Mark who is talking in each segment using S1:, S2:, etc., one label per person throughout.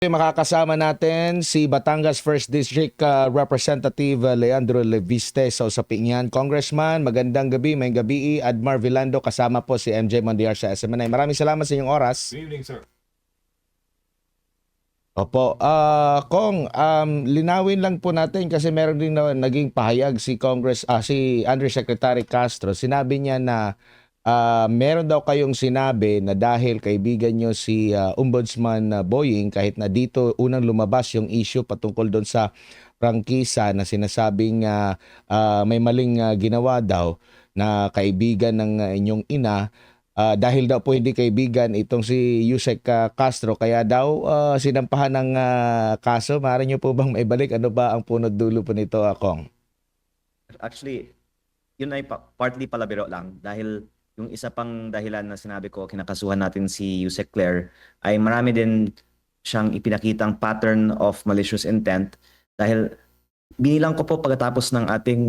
S1: Makakasama natin si Batangas 1st District Representative Leandro Leviste sa usaping yan. Congressman, magandang gabi, may gabi. Admar Vilando, kasama po si MJ Mondiar sa SMNI. Maraming salamat sa inyong oras.
S2: Good evening, sir.
S1: Opo, Kong, linawin lang po natin kasi meron din na naging pahayag si Undersecretary Castro. Sinabi niya na meron daw kayong sinabi na dahil kaibigan nyo si Ombudsman Boying, kahit na dito unang lumabas yung issue patungkol doon sa prangkisa na sinasabing may maling ginawa daw na kaibigan ng inyong ina. Dahil daw po hindi kaibigan itong si Yusek Castro, kaya daw sinampahan ng kaso. Maaari nyo po bang maibalik? Ano ba ang punot dulo po nito, Kong?
S3: Actually, yun ay partly palabiro lang dahil yung isa pang dahilan na sinabi ko kinakasuhan natin si Yusek Claire ay marami din siyang ipinakitang pattern of malicious intent dahil binilang ko po pagkatapos ng ating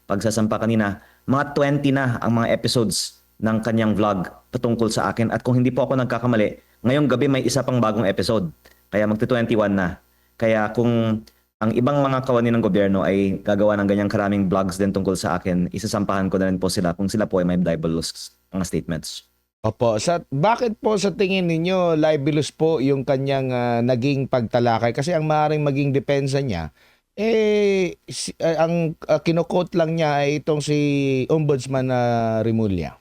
S3: pagsasampa kanina, mga 20 na ang mga episodes ng kanyang vlog patungkol sa akin at kung hindi po ako nagkakamali, ngayong gabi may isa pang bagong episode kaya magti-21 na. Kaya kung ang ibang mga kawani ng gobyerno ay gagawa ng ganyang karaming vlogs din tungkol sa akin, isasampahan ko na rin po sila kung sila po ay may libelous mga statements.
S1: Opo, bakit po sa tingin ninyo libelous po yung kanyang naging pagtalakay? Kasi ang maaaring maging depensa niya, ang kino-quote lang niya ay itong si Ombudsman Remulla.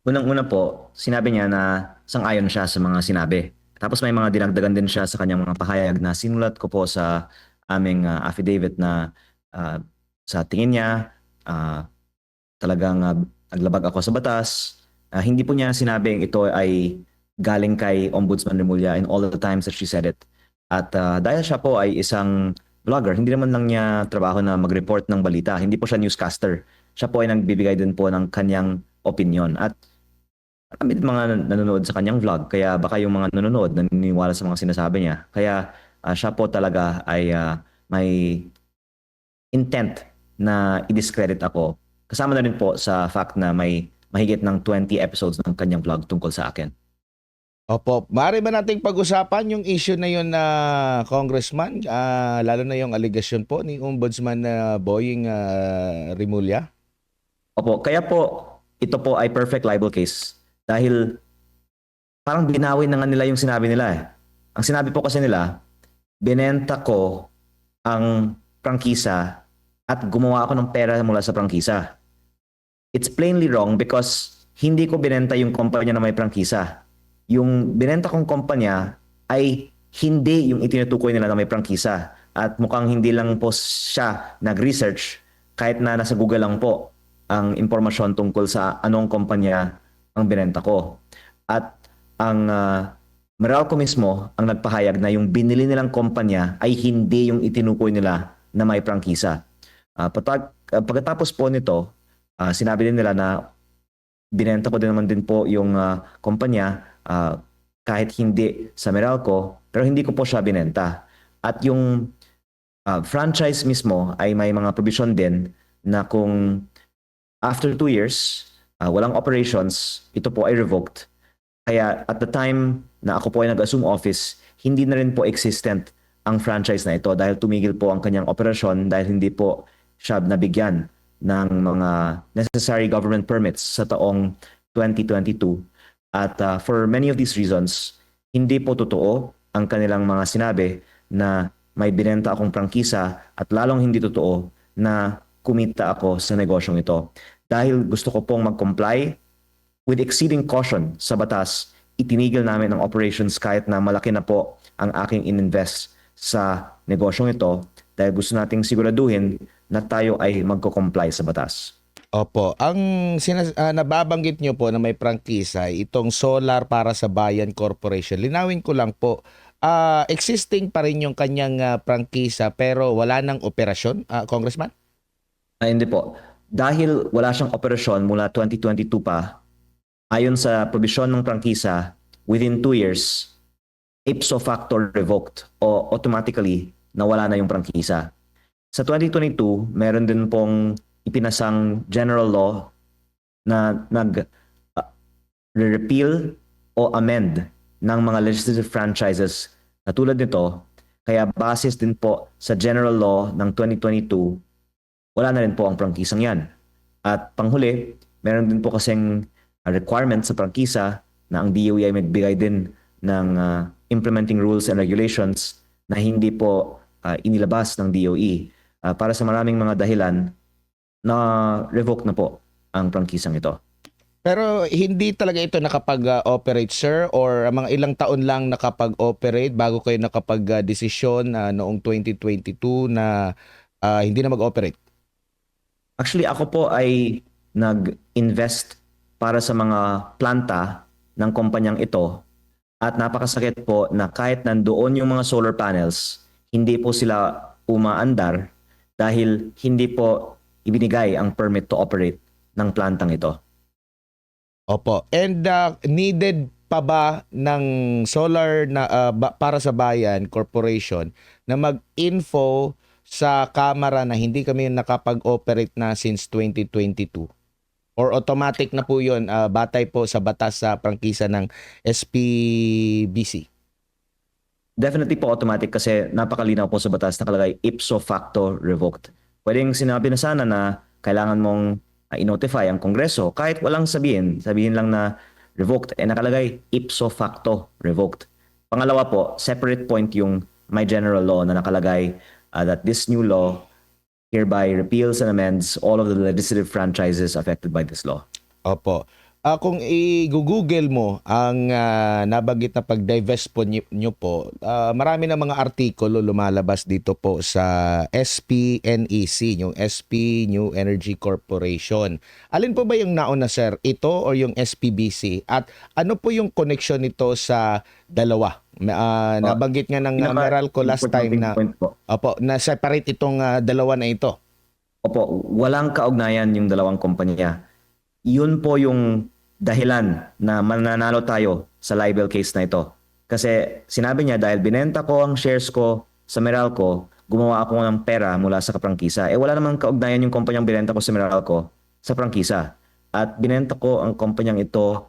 S3: Unang-una po, sinabi niya na sang-ayon siya sa mga sinabi. Tapos may mga dinagdagan din siya sa kanyang mga pahayag na sinulat ko po sa aming affidavit na sa tingin niya talagang naglabag ako sa batas. Hindi po niya sinabing ito ay galing kay Ombudsman Remulla in all the times that she said it. At dahil siya po ay isang vlogger, hindi naman lang niya trabaho na mag-report ng balita. Hindi po siya newscaster. Siya po ay nagbibigay din po ng kanyang opinion. At marami din mga nanonood sa kanyang vlog. Kaya baka yung mga nanonood naniniwala sa mga sinasabi niya. Kaya siya po talaga ay may intent na i-discredit ako. Kasama na rin po sa fact na may mahigit ng 20 episodes ng kanyang vlog tungkol sa akin.
S1: Opo, maaari ba nating pag-usapan yung issue na yun na Congressman, lalo na yung allegation po ni Ombudsman Boying Remulla?
S3: Opo, kaya po ito po ay perfect libel case dahil parang binawin na nga nila yung sinabi nila eh. Ang sinabi po kasi nila, binenta ko ang prangkisa at gumawa ako ng pera mula sa prangkisa. It's plainly wrong because hindi ko binenta yung kumpanya na may prangkisa. Yung binenta kong kumpanya ay hindi yung itinutukoy nila na may prangkisa. At mukhang hindi lang po siya nag-research kahit na nasa Google lang po ang impormasyon tungkol sa anong kumpanya ang binenta ko. At ang Meralco mismo ang nagpahayag na yung binili nilang kumpanya ay hindi yung itinukoy nila na may prangkisa. Pagkatapos po nito, sinabi din nila na binenta ko din naman din po yung kumpanya kahit hindi sa Meralco, pero hindi ko po siya binenta. At yung franchise mismo ay may mga provision din na kung after 2 years, walang operations, ito po ay revoked. Kaya at the time na ako po ay nag-assume office, hindi na rin po existent ang franchise na ito dahil tumigil po ang kanyang operasyon dahil hindi po siya nabigyan ng mga necessary government permits sa taong 2022. At for many of these reasons, hindi po totoo ang kanilang mga sinabi na may binenta akong prangkisa at lalong hindi totoo na kumita ako sa negosyong ito. Dahil gusto ko pong mag-comply with exceeding caution sa batas, itinigil namin ang operations kahit na malaki na po ang aking ininvest sa negosyong ito dahil gusto nating siguraduhin na tayo ay magko-comply sa batas.
S1: Opo, ang nababanggit nyo po na may prangkisa, itong Solar para sa Bayan Corporation. Linawin ko lang po, existing pa rin yung kanyang prangkisa pero wala nang operasyon, Congressman?
S3: Hindi po. Dahil wala siyang operasyon mula 2022 pa, ayon sa probisyon ng prangkisa, within 2 years, ipso facto revoked o automatically nawala na yung prangkisa. Sa 2022, meron din pong ipinasang general law na nag-repeal o amend ng mga legislative franchises Katulad nito, kaya basis din po sa General Law ng 2022, wala na rin po ang prangkisang yan. At panghuli, meron din po kasing requirement sa prangkisa na ang DOE ay magbigay din ng implementing rules and regulations na hindi po inilabas ng DOE. Para sa maraming mga dahilan, na revoke na po ang prangkisang ito.
S1: Pero hindi talaga ito nakapag-operate, sir, or mga ilang taon lang nakapag-operate bago kayo nakapag-desisyon noong 2022 na hindi na mag-operate?
S3: Actually, ako po ay nag-invest para sa mga planta ng kumpanyang ito at napakasakit po na kahit nandoon yung mga solar panels, hindi po sila umaandar dahil hindi po ibinigay ang permit to operate ng plantang ito.
S1: Opo. And needed pa ba ng solar na para sa bayan corporation na mag-info sa Kamara na hindi kami nakapag-operate na since 2022? Or automatic na po yun batay po sa batas sa prangkisa ng SPBC?
S3: Definitely po automatic kasi napakalinaw po sa batas nakalagay ipso facto revoked. Pwedeng sinabi na sana na kailangan mong i-notify ang Kongreso kahit walang sabihin lang na revoked, nakalagay ipso facto revoked. Pangalawa po, separate point yung my general law na nakalagay that this new law hereby repeals and amends all of the legislative franchises affected by this law.
S1: Opo. Kung i-google mo ang nabanggit na pag-divest po nyo po, marami na mga artikulo lumalabas dito po sa SPNEC, yung SP New Energy Corporation. Alin po ba yung nauna, sir? Ito o yung SPBC? At ano po yung connection nito sa dalawa? Nabanggit nga ng Meralco last time na, opo, na separate itong dalawa na ito.
S3: Opo, walang kaugnayan yung dalawang kumpanya. Yun po yung dahilan na mananalo tayo sa libel case na ito. Kasi sinabi niya dahil binenta ko ang shares ko sa Meralco, gumawa ako ng pera mula sa kaprangkisa. Wala namang kaugnayan yung kumpanyang binenta ko sa Meralco sa prangkisa. At binenta ko ang kumpanyang ito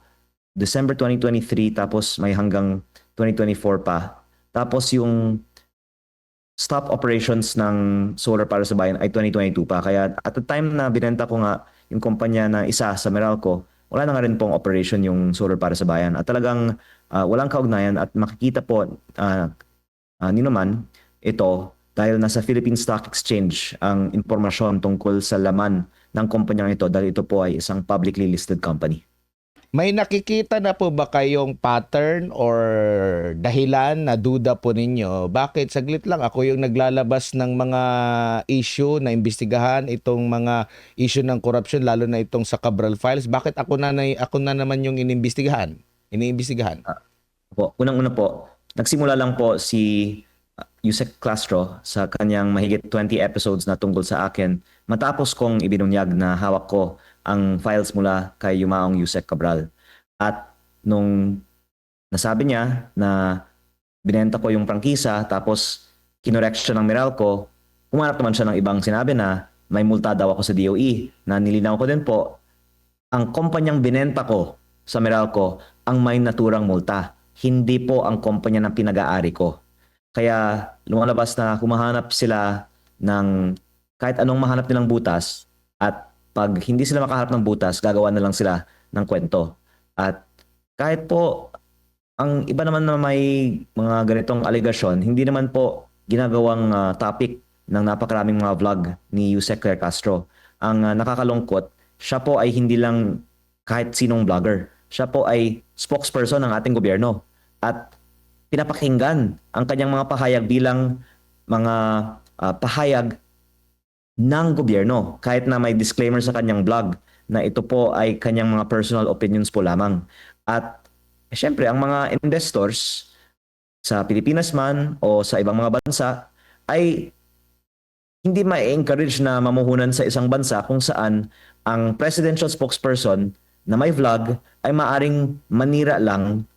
S3: December 2023 tapos may hanggang 2024 pa. Tapos yung stop operations ng solar para sa bayan ay 2022 pa. Kaya at the time na binenta ko nga yung kumpanya na isa sa Meralco, wala na nga rin pong operation yung solar para sa bayan. At talagang walang kaugnayan at makikita po ninuman ito dahil nasa Philippine Stock Exchange ang impormasyon tungkol sa laman ng kumpanyang ito dahil ito po ay isang publicly listed company.
S1: May nakikita na po ba kayong pattern or dahilan na duda po ninyo? Bakit? Saglit lang, ako yung naglalabas ng mga issue na imbestigahan itong mga issue ng corruption, lalo na itong sa Cabral Files. Bakit ako na naman yung iniimbestigahan?
S3: Unang-una po, nagsimula lang po si Yusek Castro sa kanyang mahigit 20 episodes na tungkol sa akin matapos kong ibinunyag na hawak ko ang files mula kay Yumaong Yusek Cabral. At nung nasabi niya na binenta ko yung prangkisa tapos kinorek siya ng Meralco, humanap naman siya ng ibang sinabi na may multa daw ako sa DOE na nilinaw ko din po, ang kumpanyang binenta ko sa Meralco ang may naturang multa, hindi po ang kumpanya ng pinag-aari ko. Kaya lumalabas na humahanap sila ng kahit anong mahanap nilang butas at pag hindi sila makahanap ng butas, gagawa na lang sila ng kwento. At kahit po ang iba naman na may mga ganitong aligasyon, hindi naman po ginagawang topic ng napakaraming mga vlog ni Yusek Claire Castro. Ang nakakalungkot, siya po ay hindi lang kahit sinong vlogger. Siya po ay spokesperson ng ating gobyerno. At pinapakinggan ang kanyang mga pahayag bilang mga pahayag ng gobyerno. Kahit na may disclaimer sa kanyang blog na ito po ay kanyang mga personal opinions po lamang. At syempre, ang mga investors sa Pilipinas man o sa ibang mga bansa ay hindi ma-encourage na mamuhunan sa isang bansa kung saan ang presidential spokesperson na may vlog ay maaring manira lang,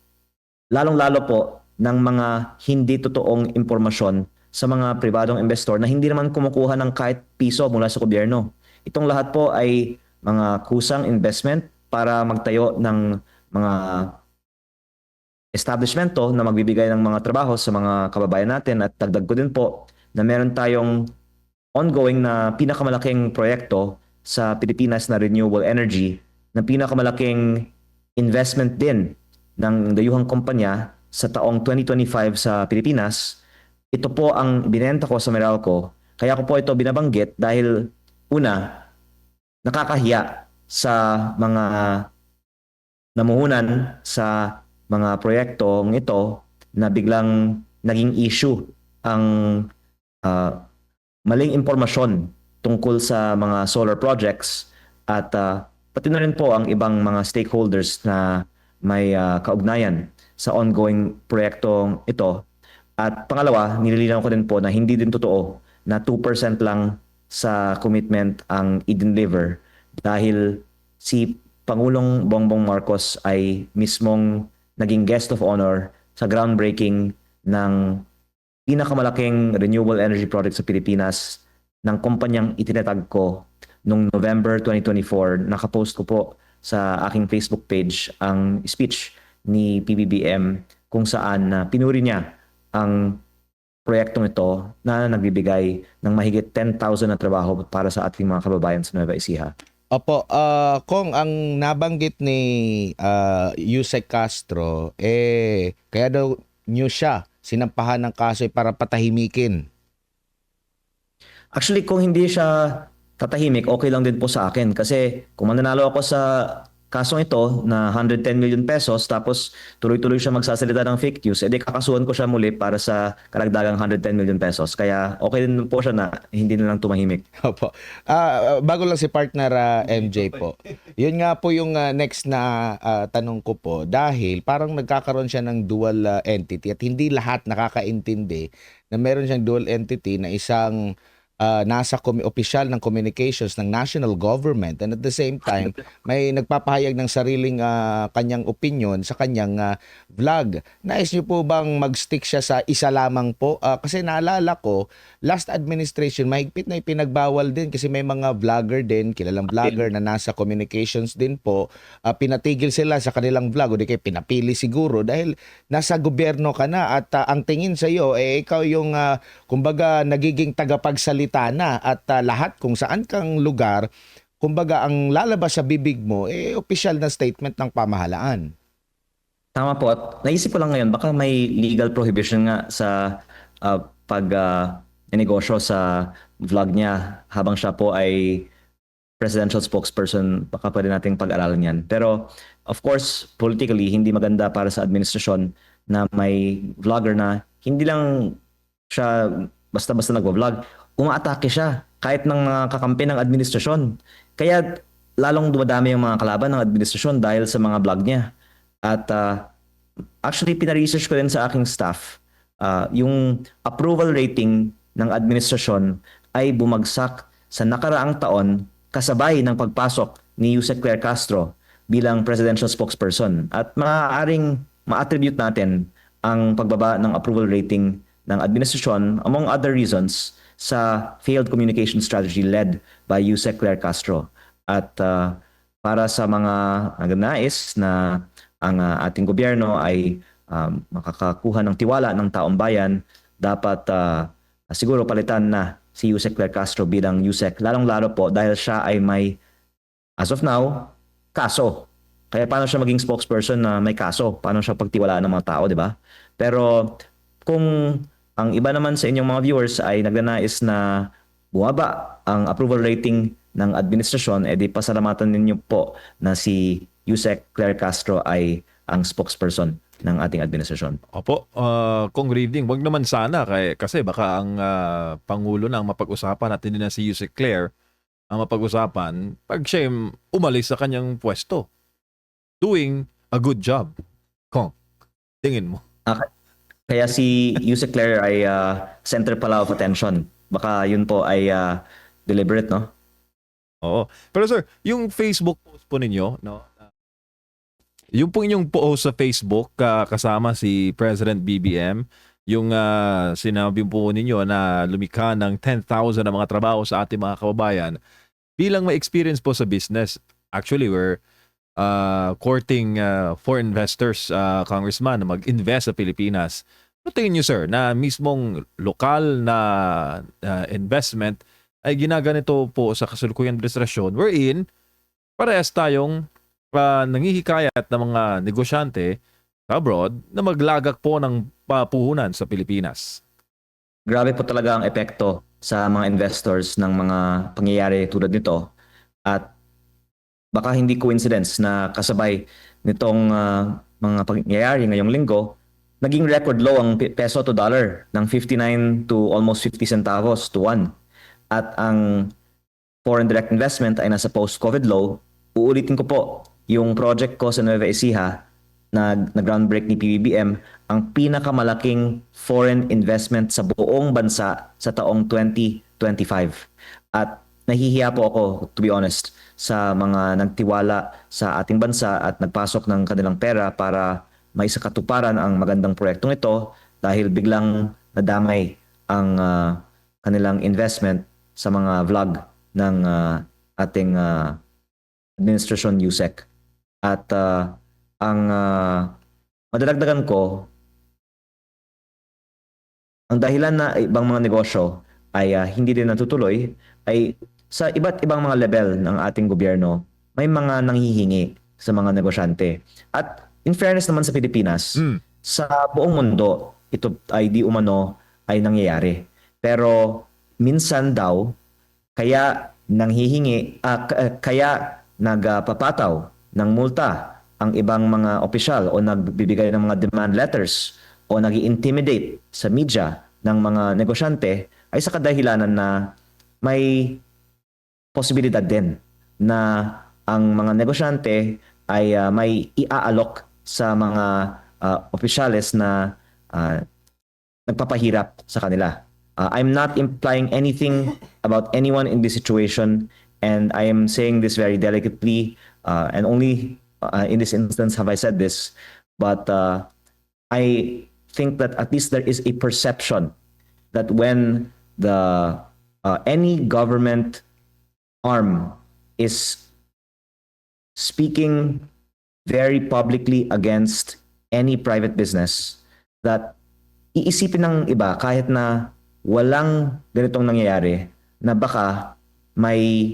S3: lalong-lalo po ng mga hindi totoong impormasyon sa mga pribadong investor na hindi naman kumukuha ng kahit piso mula sa gobyerno. Itong lahat po ay mga kusang investment para magtayo ng mga establishment to na magbibigay ng mga trabaho sa mga kababayan natin at dagdag ko din po na meron tayong ongoing na pinakamalaking proyekto sa Pilipinas na renewable energy na pinakamalaking investment din ng dayuhang kumpanya sa taong 2025 sa Pilipinas. Ito po ang binenta ko sa Meralco. Kaya ko po ito binabanggit dahil una, nakakahiya sa mga namuhunan sa mga proyektong ito na biglang naging issue ang ah, maling impormasyon tungkol sa mga solar projects at pati na rin po ang ibang mga stakeholders na may kaugnayan sa ongoing proyektong ito. At pangalawa, nililinaw ko din po na hindi din totoo na 2% lang sa commitment ang i-deliver dahil si Pangulong Bongbong Marcos ay mismong naging guest of honor sa groundbreaking ng pinakamalaking renewable energy project sa Pilipinas ng kumpanyang itinatag ko noong November 2024. Nakapost ko po sa aking Facebook page ang speech ni PBBM kung saan pinuri niya ang proyektong ito na nagbibigay ng mahigit 10,000 na trabaho para sa ating mga kababayan sa Nueva Ecija.
S1: Opo, kung ang nabanggit ni Yusek Castro, kaya daw niyo siya sinampahan ng kaso para patahimikin.
S3: Actually, kung hindi siya tatahimik, okay lang din po sa akin. Kasi kung mananalo ako sa kasong ito na 110 million pesos, tapos tuloy-tuloy siya magsasalita ng fake news, edi kakasuhan ko siya muli para sa karagdagang 110 million pesos. Kaya okay din po siya na hindi na lang tumahimik.
S1: Opo. Bago lang si partner MJ po. Yun nga po yung next na tanong ko po dahil parang nagkakaroon siya ng dual entity at hindi lahat nakakaintindi na meron siyang dual entity na isang nasa opisyal ng communications ng national government and at the same time may nagpapahayag ng sariling kanyang opinion sa kanyang vlog. Nais niyo po bang mag-stick siya sa isa lamang po? Kasi naalala ko, last administration, mahigpit na ipinagbawal din kasi may mga vlogger din, kilalang vlogger na nasa communications din po, pinatigil sila sa kanilang vlog o di kayo pinapili siguro dahil nasa gobyerno ka na at ang tingin sa iyo, ikaw yung kumbaga nagiging tagapagsalita na at lahat kung saan kang lugar, kumbaga ang lalabas sa bibig mo, opisyal na statement ng pamahalaan.
S3: Tama po. At naisip ko lang ngayon, baka may legal prohibition nga sa negosyo sa vlog niya habang siya po ay presidential spokesperson. Baka pwede nating pag-aralan yan. Pero of course, politically, hindi maganda para sa administrasyon na may vlogger na hindi lang siya basta-basta nagvo-vlog, umaatake siya kahit ng mga kakampi ng administrasyon. Kaya lalong dumadami yung mga kalaban ng administrasyon dahil sa mga vlog niya. At actually, pina-research ko din sa aking staff, yung approval rating ng administrasyon ay bumagsak sa nakaraang taon kasabay ng pagpasok ni Yusek Claire Castro bilang presidential spokesperson. At maaaring ma-attribute natin ang pagbaba ng approval rating ng administrasyon, among other reasons, sa failed communication strategy led by Yusek Claire Castro. At para sa mga nagnanais na ang ating gobyerno ay makakakuha ng tiwala ng taong bayan, dapat siguro palitan na si Yusek Claire Castro bilang Yusek, lalong-lalo po dahil siya ay may, as of now, kaso. Kaya paano siya maging spokesperson na may kaso? Paano siya pagtiwalaan ng mga tao, di ba? Pero kung ang iba naman sa inyong mga viewers ay nagnanais na bumaba ang approval rating ng administrasyon, edi pasalamatan ninyo po na si Yusek Claire Castro ay ang spokesperson ng ating administrasyon.
S2: Opo, Kong Reading, wag naman sana kasi baka ang Pangulo na ang mapag-usapan at hindi na si Yusek Claire ang mapag-usapan pag siya umalis sa kanyang pwesto. Doing a good job. Kong, tingin mo.
S3: Kaya si Yusek Claire ay center pala of attention. Baka yun po ay deliberate, no?
S2: Oo. Pero sir, yung Facebook post po ninyo, no? Yung po inyong post sa Facebook kasama si President BBM, yung sinabi po ninyo na lumikha ng 10,000 na mga trabaho sa ating mga kababayan, bilang may experience po sa business. Actually, we're courting foreign investors, Congressman, na mag-invest sa Pilipinas. Ano tingin niyo, sir, na mismong lokal na investment ay ginaganito po sa kasalukuyang administrasyon wherein parehas tayong nangihikayat ng mga negosyante abroad na maglagak po ng papuhunan sa Pilipinas?
S3: Grabe po talaga ang epekto sa mga investors ng mga pangyayari tulad nito. At baka hindi coincidence na kasabay nitong mga pangyayari ngayong linggo, naging record low ang peso to dollar ng 59 to almost 50 centavos to 1. At ang foreign direct investment ay nasa post-COVID low. Uulitin ko po, yung project ko sa Nueva Ecija na groundbreak ni PBBM, ang pinakamalaking foreign investment sa buong bansa sa taong 2025. At nahihiya po ako, to be honest, sa mga nagtiwala sa ating bansa at nagpasok ng kanilang pera para may sakatuparan ang magandang proyektong ito dahil biglang nadamay ang kanilang investment sa mga vlog ng ating administrasyon USEC. At ang madadagdagan ko, ang dahilan na ibang mga negosyo ay hindi din natutuloy ay sa iba't ibang mga level ng ating gobyerno, may mga nanghihingi sa mga negosyante. At in fairness naman sa Pilipinas, sa buong mundo, ito ay di umano ay nangyayari. Pero minsan daw, kaya nanghihingi, kaya nagpapataw ng multa ang ibang mga opisyal o nagbibigay ng mga demand letters o nag-intimidate sa media ng mga negosyante ay sa kadahilanan na may posibilidad din na ang mga negosyante ay may iaalok sa mga opisyales na nagpapahirap sa kanila. I'm not implying anything about anyone in this situation, and I am saying this very delicately, and only in this instance have I said this, but I think that at least there is a perception that when the any government arm is speaking very publicly against any private business, that iisipin ng iba kahit na walang ganitong nangyayari na baka may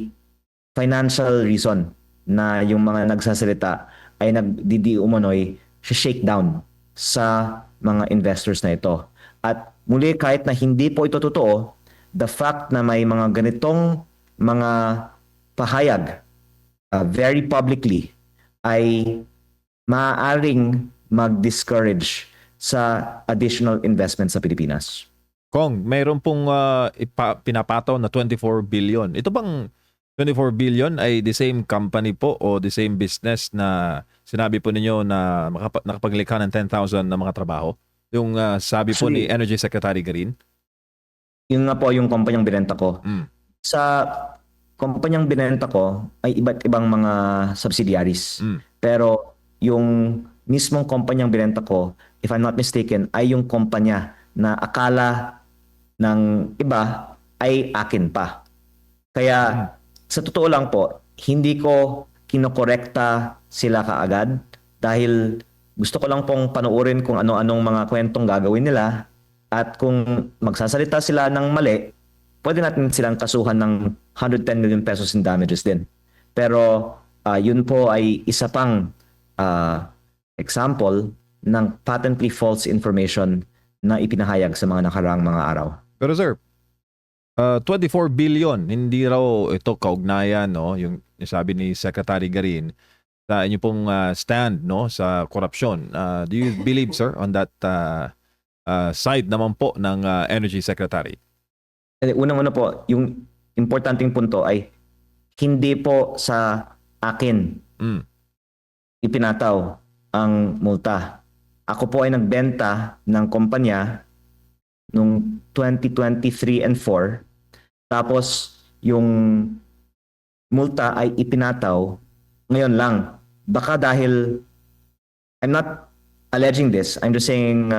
S3: financial reason na yung mga nagsasalita ay nagdidiumanoy shake down sa mga investors na ito. At muli, kahit na hindi po ito totoo, the fact na may mga ganitong mga pahayag very publicly ay maaaring mag-discourage sa additional investment sa Pilipinas.
S2: Kong, mayroon pong pinapataw na 24 billion. Ito bang 24 billion ay the same company po o the same business na sinabi po ninyo na nakapaglikha ng 10,000 na mga trabaho? Yung sabi po ni Energy Secretary Garin?
S3: Yun nga po yung kumpanyang binenta ko. Sa kumpanyang binenta ko ay iba't ibang mga subsidiaries. Pero yung mismong kumpanyang binenta ko, if I'm not mistaken, ay yung kumpanya na akala ng iba ay akin pa. Kaya sa totoo lang po, hindi ko kinokorekta sila kaagad dahil gusto ko lang pong panuorin kung ano-anong mga kwentong gagawin nila, at kung magsasalita sila ng mali, pwede natin silang kasuhan ng 110 million pesos in damages din. Pero yun po ay isa pang example ng patently false information na ipinahayag sa mga nakaraang mga araw.
S2: Pero sir, 24 billion, hindi raw ito kaugnayan, no? Yung sabi ni Secretary Garin sa inyo pong stand, no, sa korupsyon. Do you believe, sir, on that side naman po ng Energy Secretary?
S3: Unang-una po, yung importanteng punto ay hindi po sa akin ipinataw ang multa. Ako po ay nagbenta ng kumpanya noong 2023 and 4. Tapos yung multa ay ipinataw ngayon lang. Baka dahil, I'm not alleging this, I'm just saying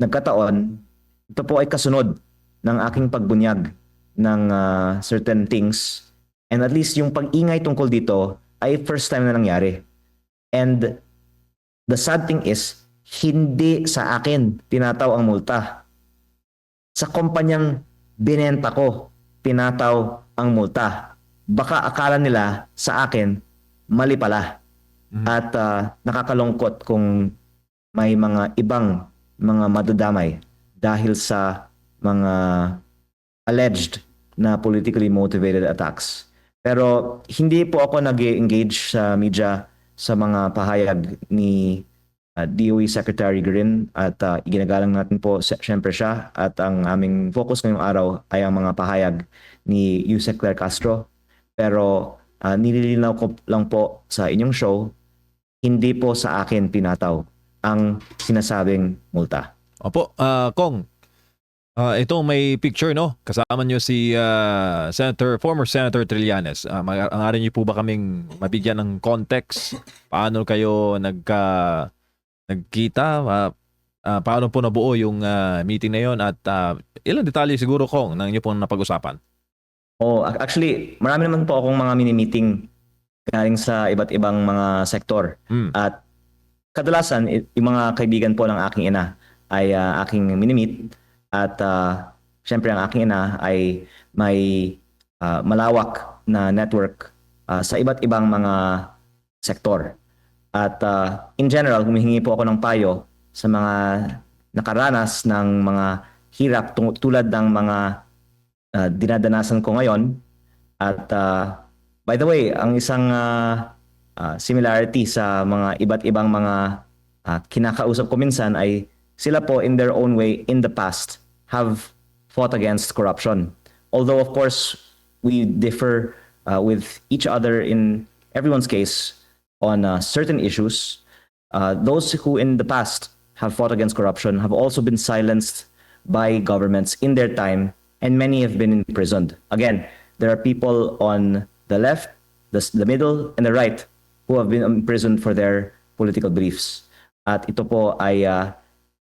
S3: nagkataon, ito po ay kasunod ng aking pagbunyag ng certain things. And at least yung pag-ingay tungkol dito ay first time na nangyari. And the sad thing is, hindi sa akin tinataw ang multa. Sa kumpanyang binenta ko, tinataw ang multa. Baka akala nila sa akin, mali pala. At nakakalungkot kung may mga ibang mga madadamay dahil sa mga alleged na politically motivated attacks. Pero hindi po ako nag-engage sa media sa mga pahayag ni DOE Secretary Green at iginagalang natin po siyempre siya at ang aming focus ngayong araw ay ang mga pahayag ni Yusek Claire Castro. Pero nililinaw ko lang po sa inyong show, hindi po sa akin pinataw ang sinasabing multa.
S2: Opo, Kong, ito may picture, no? Kasama nyo si former Senator Trillanes. Maaari niyo po ba kaming mabigyan ng context? Paano kayo nagkita? Paano po nabuo yung meeting na yon? At ilang detalye siguro, Kong, nang inyo pong napag-usapan?
S3: Actually, marami naman po akong mga mini-meeting galing sa iba't ibang mga sektor. At kadalasan, yung mga kaibigan po ng aking ina ay aking mini-meet. At syempre ang aking ina ay may malawak na network sa iba't ibang mga sektor. At in general, humihingi po ako ng payo sa mga nakaranas ng mga hirap tulad ng mga dinadanasan ko ngayon. At by the way, ang isang similarity sa mga iba't ibang mga kinakausap ko minsan ay sila po in their own way in the past have fought against corruption. Although of course we differ with each other in everyone's case on certain issues, those who in the past have fought against corruption have also been silenced by governments in their time, and many have been imprisoned. Again, there are people on the left, the middle, and the right who have been imprisoned for their political beliefs. At ito po ay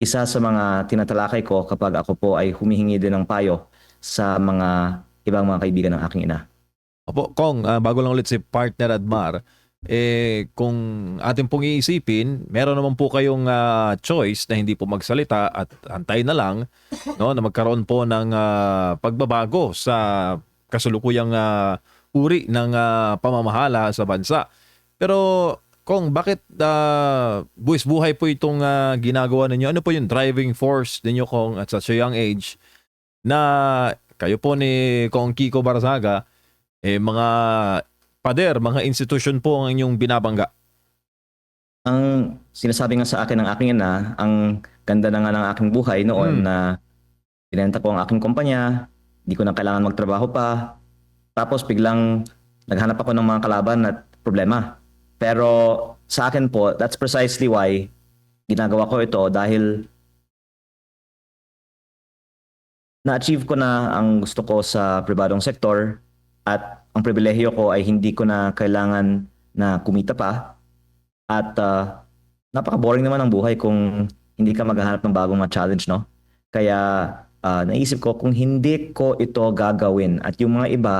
S3: isa sa mga tinatalakay ko kapag ako po ay humihingi din ng payo sa mga ibang mga kaibigan ng aking ina.
S2: Opo, Kong, bago lang ulit si partner Admar, kung atin pong iisipin, meron naman po kayong choice na hindi po magsalita at antay na lang, no, na magkaroon po ng pagbabago sa kasulukuyang uri ng pamamahala sa bansa. Pero Kong, bakit buwis buhay po itong ginagawa ninyo? Ano po yung driving force ninyo, Kong, at such a young age na kayo po ni Kong Kiko Barzaga, mga pader, mga institusyon po ang inyong binabangga?
S3: Ang sinasabi nga sa akin ng aking ina, ang ganda na nga ng aking buhay noon na binenta ko ang aking kumpanya, di ko na kailangan magtrabaho pa. Tapos biglang naghanap ako ng mga kalaban at problema. Pero sa akin po, that's precisely why ginagawa ko ito dahil na-achieve ko na ang gusto ko sa pribadong sektor at ang pribilehiyo ko ay hindi ko na kailangan na kumita pa. At napaka-boring naman ang buhay kung hindi ka maghahanap ng bagong challenge, no? Kaya naisip ko kung hindi ko ito gagawin at yung mga iba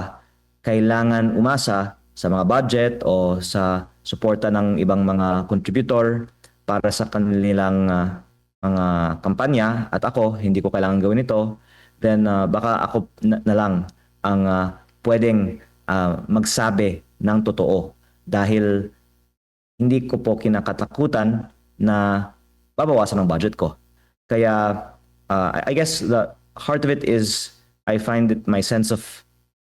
S3: kailangan umasa sa mga budget o sa suporta ng ibang mga contributor para sa kanilang mga kampanya at ako hindi ko kailangan gawin ito, then baka ako na lang ang pwedeng magsabi ng totoo dahil hindi ko po kinakatakutan na babawasan ang budget ko. Kaya I guess the heart of it is I find it my sense of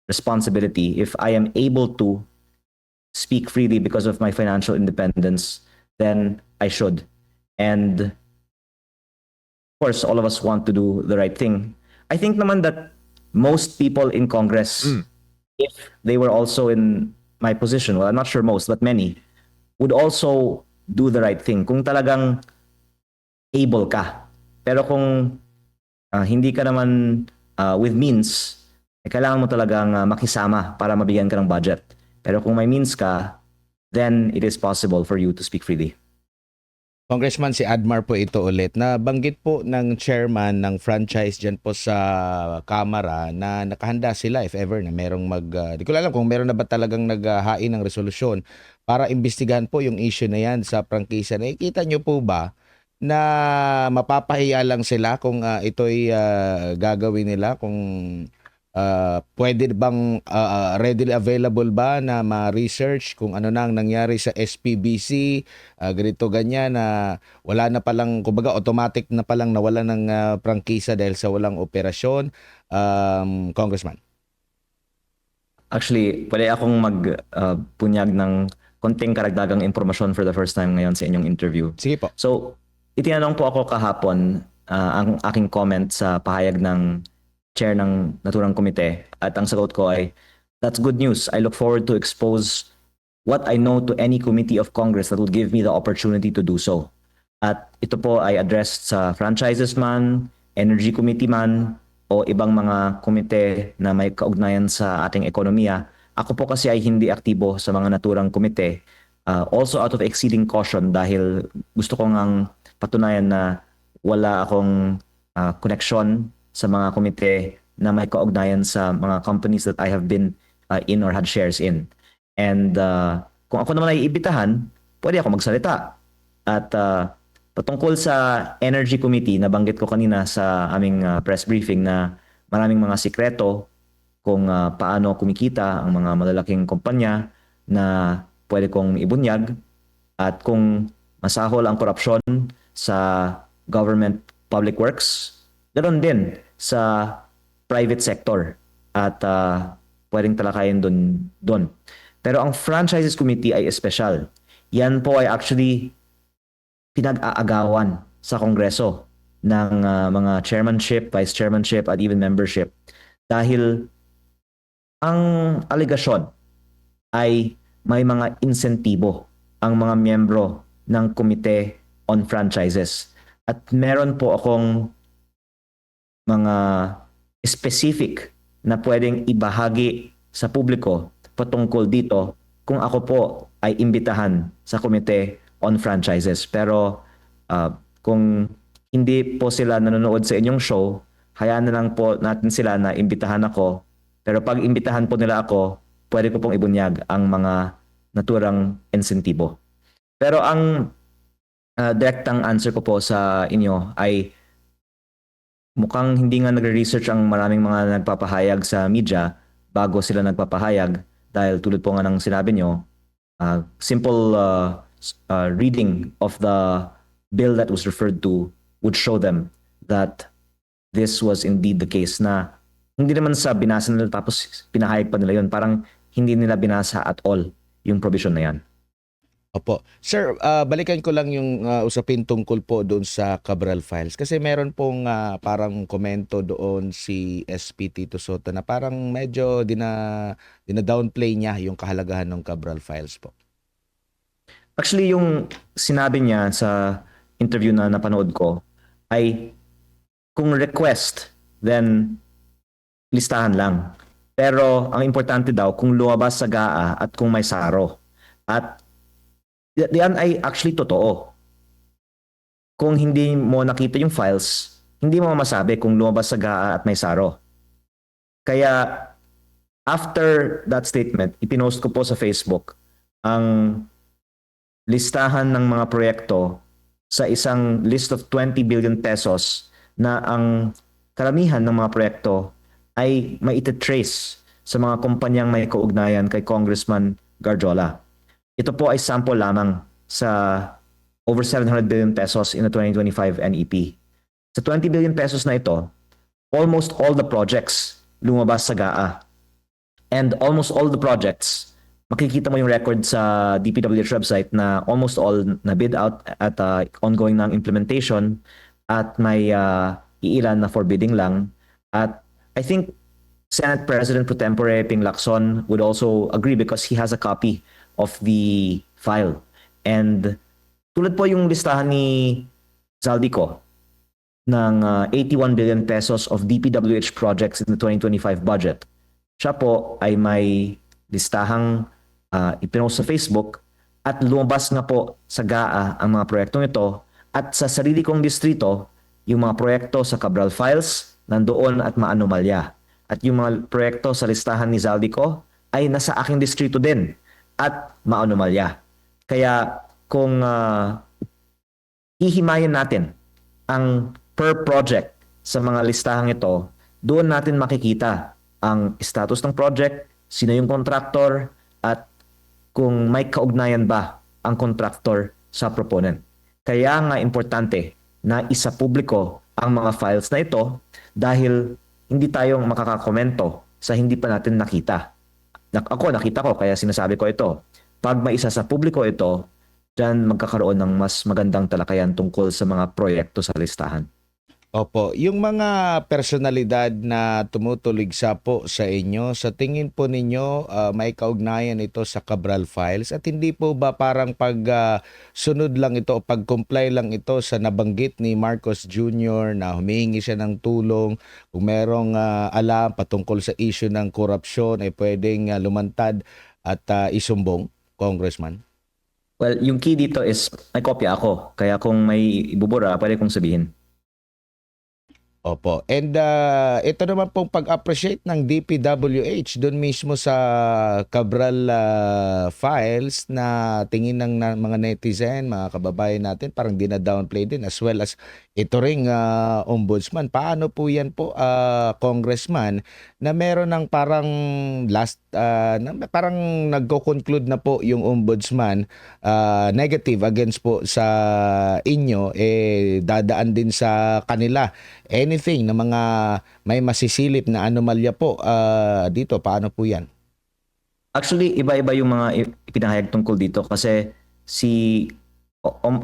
S3: responsibility. If I am able to speak freely because of my financial independence, then I should. And of course, all of us want to do the right thing. I think naman that most people in Congress, if they were also in my position, well, I'm not sure most, but many, would also do the right thing kung talagang able ka. Pero kung hindi ka naman with means, kailangan mo talagang makisama para mabigyan ka ng budget. Pero kung may means ka, then it is possible for you to speak freely.
S1: Congressman, si Admar po ito ulit. Nabanggit po ng chairman ng franchise dyan po sa Kamara na nakahanda sila if ever na merong di ko alam kung meron na ba talagang naghahain ng resolusyon para imbestigahan po yung issue na yan sa prangkisa. Nakikita nyo po ba na mapapahiya lang sila kung ito'y gagawin nila, kung pwede bang readily available ba na ma-research kung ano na ang nangyari sa SPBC, ganito ganyan, na wala na palang, kumbaga automatic na palang nawala ng prangkisa dahil sa walang operasyon, Congressman?
S3: Actually, pwede akong magpunyag ng konting karagdagang impormasyon for the first time ngayon sa inyong interview.
S1: Sige po.
S3: So, itinanong po ako kahapon ang aking comment sa pahayag ng chair ng naturang komite, at ang sagot ko ay, "That's good news. I look forward to expose what I know to any committee of Congress that will give me the opportunity to do so." At ito po ay addressed sa franchises man, energy committee man, o ibang mga komite na may kaugnayan sa ating ekonomiya. Ako po kasi ay hindi aktibo sa mga naturang komite. Also out of exceeding caution, dahil gusto ko ngang patunayan na wala akong connection sa mga komite na may kaugnayan sa mga companies that I have been in or had shares in. And kung ako naman ay ibitahan, pwede ako magsalita. At patungkol sa Energy Committee, nabanggit ko kanina sa aming press briefing na maraming mga sikreto kung paano kumikita ang mga malalaking kumpanya na pwede kong ibunyag, at kung masahol ang korupsyon sa government public works, ganoon din sa private sector, at pwedeng talakayin doon. Pero ang Franchises Committee ay espesyal. Yan po ay actually pinag-aagawan sa Kongreso ng mga chairmanship, vice chairmanship, at even membership. Dahil ang aligasyon ay may mga insentibo ang mga miyembro ng Komite on Franchises. At meron po akong mga specific na pwedeng ibahagi sa publiko patungkol dito kung ako po ay imbitahan sa Komite on Franchises. Pero kung hindi po sila nanonood sa inyong show, hayaan na lang po natin sila na imbitahan ako. Pero pag imbitahan po nila ako, pwede ko pong ibunyag ang mga naturang insentibo. Pero ang direktang answer ko po sa inyo ay mukhang hindi nga nagre-research ang maraming mga nagpapahayag sa media bago sila nagpapahayag, dahil tulad po nga ng sinabi nyo, simple reading of the bill that was referred to would show them that this was indeed the case, na hindi naman sa binasa nila tapos pinahayag pa nila yun. Parang hindi nila binasa at all yung provision na yan.
S1: Opo. Sir, balikan ko lang yung usapin tungkol po doon sa Cabral Files. Kasi meron pong parang komento doon si SP Tito Sotto na parang medyo dina-downplay niya yung kahalagahan ng Cabral Files po.
S3: Actually, yung sinabi niya sa interview na napanood ko ay kung request, then listahan lang. Pero ang importante daw kung lumabas sa GAA at kung may saro. At yan ay actually totoo. Kung hindi mo nakita yung files, hindi mo masabi kung lumabas sa GAA at may saro. Kaya after that statement, ipinost ko po sa Facebook ang listahan ng mga proyekto sa isang list of 20 billion pesos na ang karamihan ng mga proyekto ay maititrace sa mga kumpanyang may kaugnayan kay Congressman Garjola. Ito po ay sample lamang sa over 700 billion pesos in the 2025 NEP. Sa 20 billion pesos na ito, almost all the projects lumabas sa GAA. And almost all the projects, makikita mo yung record sa DPWH website na almost all na bid out at ongoing ng implementation, at may iilan na forbidding lang. At I think Senate President Pro Tempore Ping Lacson would also agree because he has a copy of the file. And tulad po yung listahan ni Zaldico ng 81 billion pesos of DPWH projects in the 2025 budget. Siya po ay may listahang ipinost sa Facebook, at lumabas nga po sa GAA ang mga proyektong ito, at sa sarili kong distrito, yung mga proyekto sa Cabral Files nandoon at maanomalya. At yung mga proyekto sa listahan ni Zaldico ay nasa aking distrito din. at maanomalya. Kaya kung hihimayin natin ang per project sa mga listahang ito, doon natin makikita ang status ng project, sino yung contractor, at kung may kaugnayan ba ang contractor sa proponent. Kaya nga importante na isa publiko ang mga files na ito dahil hindi tayong makakakomento sa hindi pa natin nakita. Ako nakita ko kaya sinasabi ko ito. Pag maisa sa publiko ito, diyan magkakaroon ng mas magandang talakayan tungkol sa mga proyekto sa listahan.
S1: Opo, yung mga personalidad na tumutuligsa po sa inyo, sa tingin po ninyo may kaugnayan ito sa Cabral Files at hindi po ba parang pag sunod lang ito o pag-comply lang ito sa nabanggit ni Marcos Jr. na humihingi siya ng tulong kung merong alam patungkol sa issue ng korupsyon ay pwedeng lumantad at isumbong, Congressman?
S3: Well, yung key dito is may kopya ako. Kaya kung may ibubura, pwede kong sabihin.
S1: Opo. And ito naman pong pag-appreciate ng DPWH doon mismo sa Cabral files na tingin ng mga netizen, mga kababayan natin, parang dina-downplay din as well as ito ring ombudsman. Paano po yan po, Congressman, na meron ng parang parang nagko-conclude na po yung ombudsman negative against po sa inyo, dadaan din sa kanila. Anything na mga may masisilip na anomalya po dito, paano po yan?
S3: Actually, iba-iba yung mga ipinahayag tungkol dito kasi si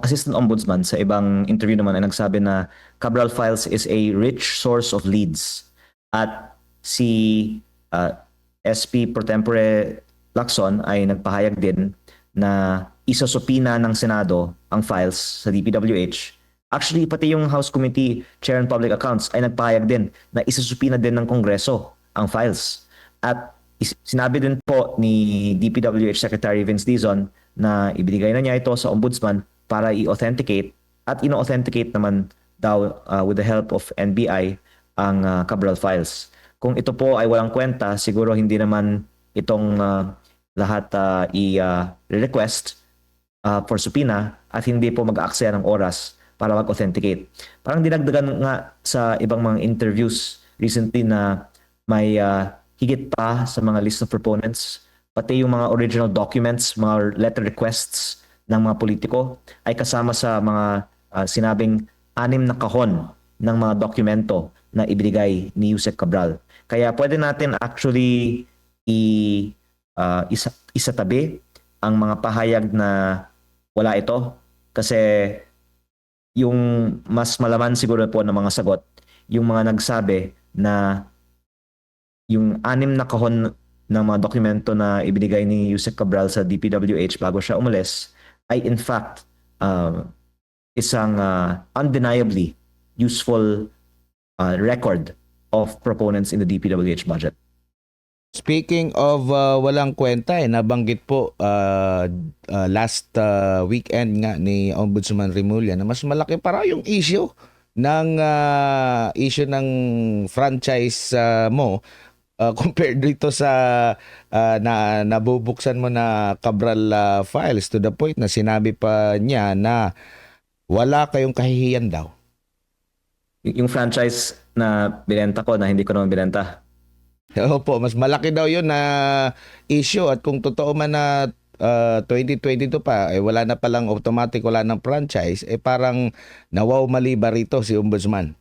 S3: Assistant Ombudsman sa ibang interview naman ay nagsabi na Cabral Files is a rich source of leads. At si SP Pro Tempore Lacson ay nagpahayag din na isasupina ng Senado ang files sa DPWH. Actually, pati yung House Committee Chair on Public Accounts ay nagpahayag din na isasupina din ng Kongreso ang files. At sinabi din po ni DPWH Secretary Vince Dizon na ibinigay na niya ito sa Ombudsman para i-authenticate at ino-authenticate naman daw with the help of NBI ang Cabral files. Kung ito po ay walang kwenta, siguro hindi naman itong lahat i-request for subpoena at hindi po mag-aaksaya ng oras para mag-authenticate. Parang dinagdagan nga sa ibang mga interviews recently na may higit pa sa mga list of proponents, pati yung mga original documents, mga letter requests ng mga politiko ay kasama sa mga sinabing 6 na kahon ng mga dokumento na ibinigay ni Yusek Cabral. Kaya pwede natin actually isatabi ang mga pahayag na wala ito kasi yung mas malaman siguro po ng mga sagot, yung mga nagsabi na yung 6 na kahon ng mga dokumento na ibinigay ni Yusek Cabral sa DPWH bago siya umalis ay in fact isang undeniably useful record of proponents in the DPWH budget.
S1: Speaking of walang kwenta, nabanggit po last weekend nga ni Ombudsman Remulla na mas malaki para yung issue ng franchise mo compared dito sa nabubuksan mo na Cabral files to the point na sinabi pa niya na wala kayong kahihiyan daw.
S3: Yung franchise na binenta ko na hindi ko naman binenta.
S1: Opo, mas malaki daw yun na issue at kung totoo man na 2022 pa, wala na palang automatic, wala nang franchise, parang nawaw mali ba rito si Ombudsman?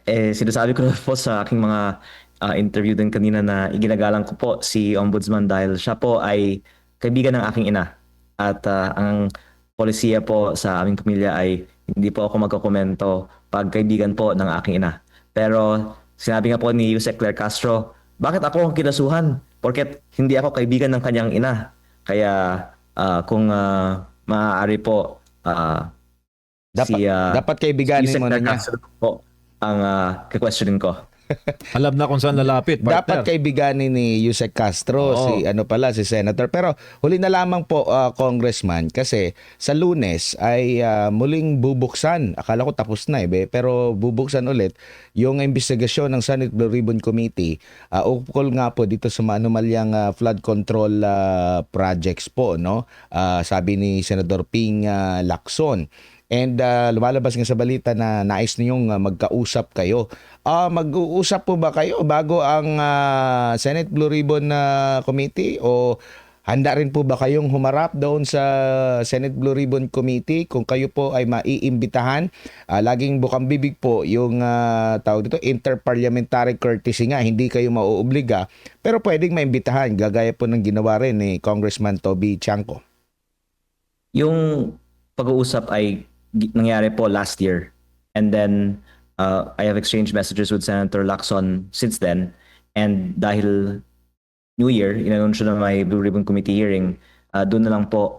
S3: Sinasabi ko po sa aking mga interview din kanina na iginagalang ko po si Ombudsman dahil siya po ay kaibigan ng aking ina. At ang polisiya po sa aming pamilya ay hindi po ako magkokomento pag kaibigan po ng aking ina. Pero sinabi nga po ni Yusek Claire Castro, bakit ako ang kinasuhan? Porket hindi ako kaibigan ng kanyang ina. Kaya kung maaari po
S1: Dapat kaibiganin
S3: Yusek
S1: mo na
S3: Claire
S1: niya.
S3: Castro po ang questionin ko.
S2: Alam na kung saan lalapit,
S1: Dapat
S2: partner.
S1: kaibiganin ni Yusek Castro,
S2: Oo.
S1: si Senator. Pero huli na lamang po, Congressman, kasi sa Lunes ay muling bubuksan. Akala ko tapos na pero bubuksan ulit yung investigasyon ng Senate Blue Ribbon Committee ukol nga po dito sa maanumalyang flood control projects po, no? Sabi ni Senador Ping Lacson. And lumalabas nga sa balita na nais ninyong magkausap kayo. Mag-uusap po ba kayo bago ang Senate Blue Ribbon Committee o handa rin po ba kayong humarap doon sa Senate Blue Ribbon Committee kung kayo po ay maiimbitahan? Laging bukang bibig po yung tawag dito, interparliamentary courtesy nga, hindi kayo mauobliga pero pwedeng maimbitahan gagaya po ng ginawa rin ni Congressman Toby Chanco.
S3: Yung pag-uusap ay nangyari po last year. And then, I have exchanged messages with Senator Lacson since then. And dahil New Year, inanunsyo na may Blue Ribbon Committee hearing, doon na lang po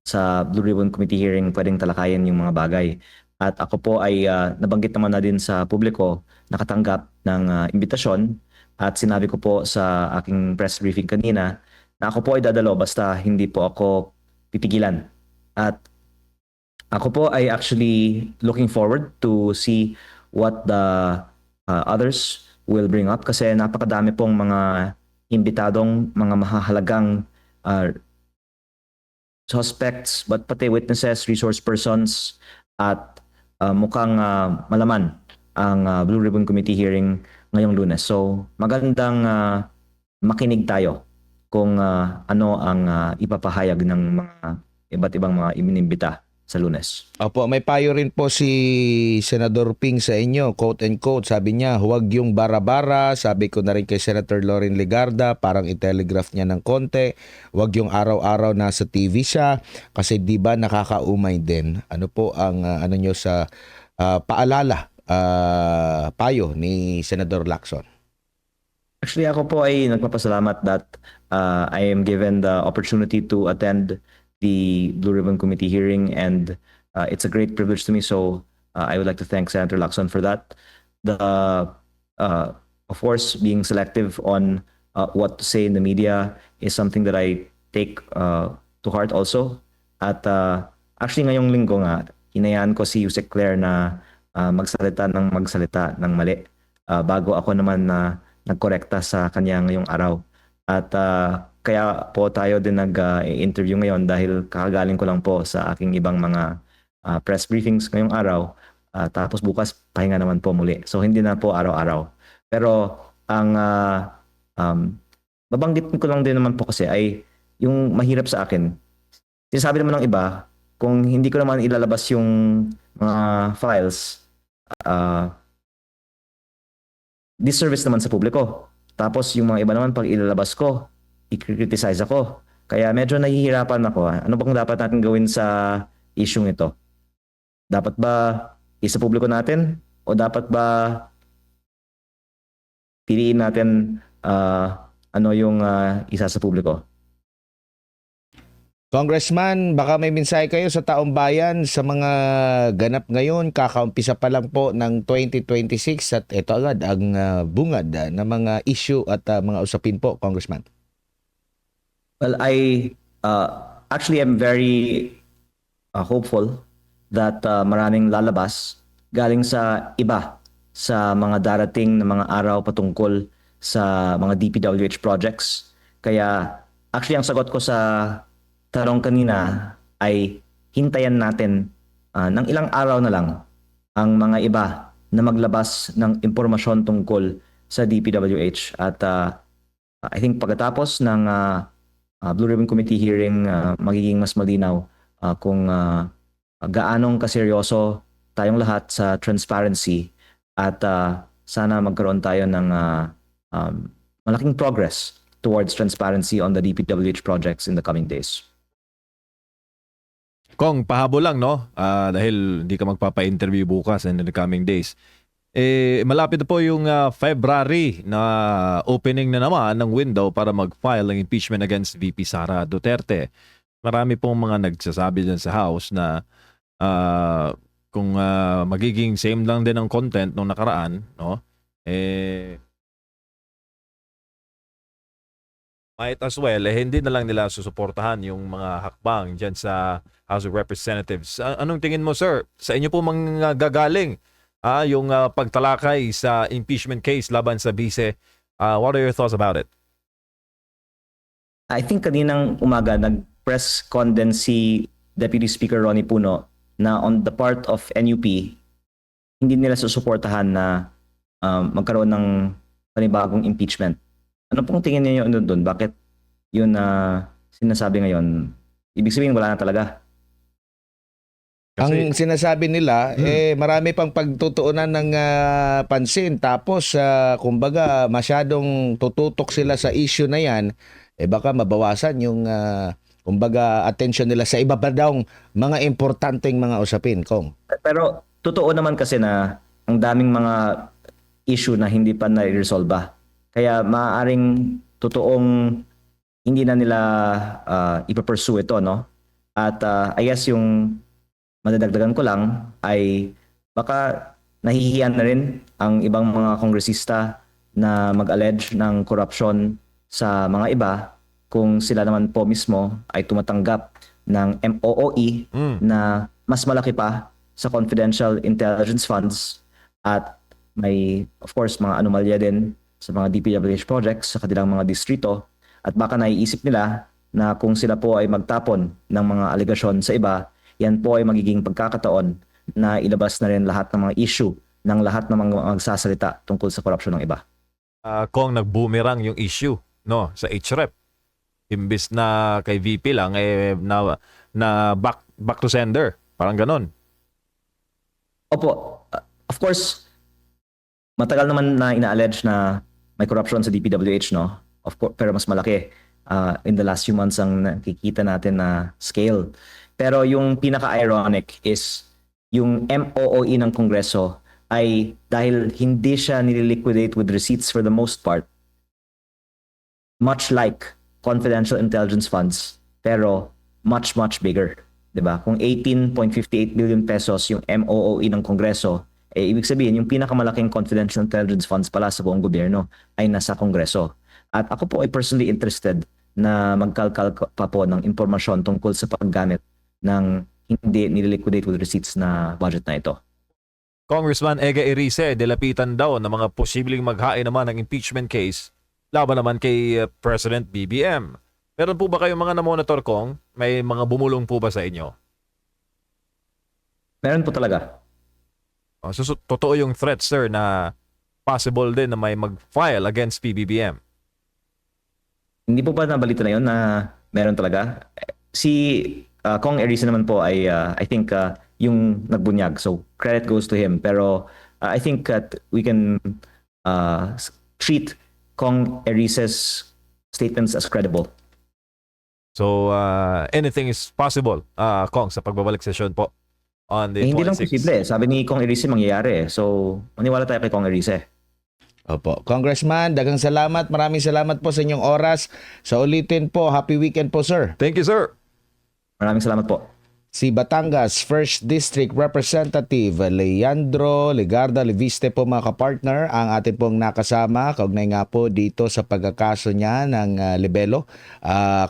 S3: sa Blue Ribbon Committee hearing pwedeng talakayan yung mga bagay. At ako po ay nabanggit naman na din sa publiko, nakatanggap ng imbitasyon at sinabi ko po sa aking press briefing kanina na ako po ay dadalo basta hindi po ako pipigilan. At ako po ay actually looking forward to see what the others will bring up kasi napakadami pong mga imbitadong mga mahahalagang suspects but pati witnesses, resource persons at mukhang malaman ang Blue Ribbon Committee hearing ngayong Lunes. So magandang makinig tayo kung ano ang ipapahayag ng mga iba't ibang mga inimbita sa Lunes.
S1: Opo, may payo rin po si Senador Ping sa inyo, quote and quote, sabi niya, huwag yung bara-bara, sabi ko na rin kay Senator Loren Legarda, parang i-telegraph niya ng konti, huwag yung araw-araw nasa TV siya, kasi di ba nakakaumay din. Ano po ang ano nyo sa paalala, payo ni Senador Lacson?
S3: Actually, ako po ay nagpapasalamat that I am given the opportunity to attend the Blue Ribbon Committee hearing, and it's a great privilege to me. So I would like to thank Senator Lacson for that. Of course, being selective on what to say in the media is something that I take to heart also. At actually, ngayong linggo nga, hinayaan ko si Yusek Claire na magsalita ng mali bago ako naman na nagkorekta sa kanya ngayong araw. At kaya po tayo din nag-interview ngayon dahil kakagaling ko lang po sa aking ibang mga press briefings ngayong araw. Tapos bukas pahinga naman po muli. So hindi na po araw-araw. Pero ang babanggit ko lang din naman po kasi ay yung mahirap sa akin. Sinasabi naman ng iba, kung hindi ko naman ilalabas yung mga files, disservice naman sa publiko. Tapos yung mga iba naman pag ilalabas ko, i-criticize ako. Kaya medyo nahihirapan ako. Ano bang dapat natin gawin sa isyung ito? Dapat ba isa publiko natin? O dapat ba piliin natin ano yung isa sa publiko?
S1: Congressman, baka may mensahe kayo sa taong bayan sa mga ganap ngayon. Kakaumpisa pa lang po ng 2026 at ito agad ang bungad ng mga issue at mga usapin po, Congressman.
S3: Well, I actually am very hopeful that maraming lalabas galing sa iba sa mga darating na mga araw patungkol sa mga DPWH projects. Kaya actually ang sagot ko sa tanong kanina ay hintayan natin ng ilang araw na lang ang mga iba na maglabas ng impormasyon tungkol sa DPWH. At I think pagkatapos ng Blue Ribbon Committee hearing, magiging mas malinaw kung gaanong kaseryoso tayong lahat sa transparency at sana magkaroon tayo ng malaking progress towards transparency on the DPWH projects in the coming days.
S2: Kong, pahabol lang, no? Dahil hindi ka magpapa-interview bukas and in the coming days. Malapit na po yung February na opening na naman ng window para mag-file ng impeachment against VP Sara Duterte. Marami pong mga nagsasabi dyan sa House na kung magiging same lang din ang content nung nakaraan, no? eh, might as well, hindi na lang nila susuportahan yung mga hakbang dyan sa House of Representatives. Anong tingin mo, sir? Sa inyo po mga gagaling yung pagtalakay sa impeachment case laban sa vice. What are your thoughts about it?
S3: I think kaninang umaga nag-press con din si Deputy Speaker Ronnie Puno na on the part of NUP, hindi nila susuportahan na magkaroon ng panibagong impeachment. Ano pong tingin niyo doon? Bakit yun na sinasabi ngayon? Ibig sabihin wala na talaga.
S1: Ang sinasabi nila, marami pang pagtutuunan ng pansin. Tapos, kumbaga, masyadong tututok sila sa issue na yan, baka mabawasan yung, kumbaga, attention nila sa iba pa daw mga importanteng mga usapin, Kong.
S3: Pero totoo naman kasi na ang daming mga issue na hindi pa na-resolve. Kaya maaaring totoong hindi na nila ipapursue ito, no? At I guess yung madadagdagan ko lang ay baka nahihiyan na rin ang ibang mga kongresista na mag-allege ng corruption sa mga iba kung sila naman po mismo ay tumatanggap ng MOOE na mas malaki pa sa confidential intelligence funds at may of course mga anomalya din sa mga DPWH projects sa kanilang mga distrito at baka naiisip nila na kung sila po ay magtapon ng mga alegasyon sa iba, yan po ay magiging pagkakataon na ilabas na rin lahat ng mga issue ng lahat ng mga magsasalita tungkol sa korupsyon ng iba.
S2: Kung nag-boomerang yung issue no sa HREP, imbis na kay VP lang na back to sender, parang ganon.
S3: Opo, of course, matagal naman na ina-allege na may corruption sa DPWH, no? Of course, pero mas malaki in the last few months ang nakikita natin na scale. Pero yung pinaka-ironic is yung MOOE ng Kongreso ay dahil hindi siya nililiquidate with receipts for the most part, much like confidential intelligence funds, pero much, much bigger. 'Di ba? Kung 18.58 billion pesos yung MOOE ng Kongreso, ibig sabihin yung pinakamalaking confidential intelligence funds pala sa buong gobyerno ay nasa Kongreso. At ako po ay personally interested na magkalkal pa po ng impormasyon tungkol sa paggamit ng hindi nililiquidate with receipts na budget na ito.
S2: Congressman Ega Erice, dilapitan daw ng mga posibleng maghain naman ng impeachment case laban naman kay President BBM. Meron po ba kayong mga na-monitor, Kong? May mga bumulong po ba sa inyo?
S3: Meron po talaga.
S2: So, totoo yung threat, sir, na possible din na may mag-file against PBBM.
S3: Hindi po ba nabalita na yun na meron talaga? Si Kong Erice naman po ay I think yung nagbunyag. So credit goes to him. Pero I think that we can treat Kong Erice's statements as credible.
S2: So, anything is possible, Kong, sa pagbabalik session po on the
S3: Hindi lang
S2: 26th.
S3: posible. Sabi ni Kong Erice mangyayari. So maniwala tayo kay Kong Erice.
S1: Opo. Congressman, dagang salamat. Maraming salamat po sa inyong oras. Sa ulitin po, happy weekend po, sir.
S2: Thank you, sir.
S3: Maraming salamat po.
S1: Si Batangas 1st District Representative Leandro Legarda Leviste po mga kapartner ang ating pong nakasama kaugnay nga po dito sa pagkakaso niya ng libelo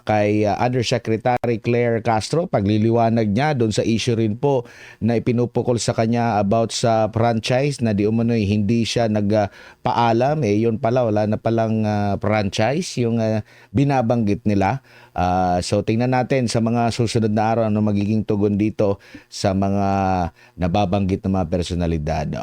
S1: kay Undersecretary Claire Castro. Pagliliwanag niya doon sa issue rin po na ipinupukol sa kanya about sa franchise na di umano'y hindi siya nagpaalam. Yun pala, wala na palang franchise yung binabanggit nila. So tingnan natin sa mga susunod na araw ano magiging tugon dito sa mga nababanggit na mga personalidad.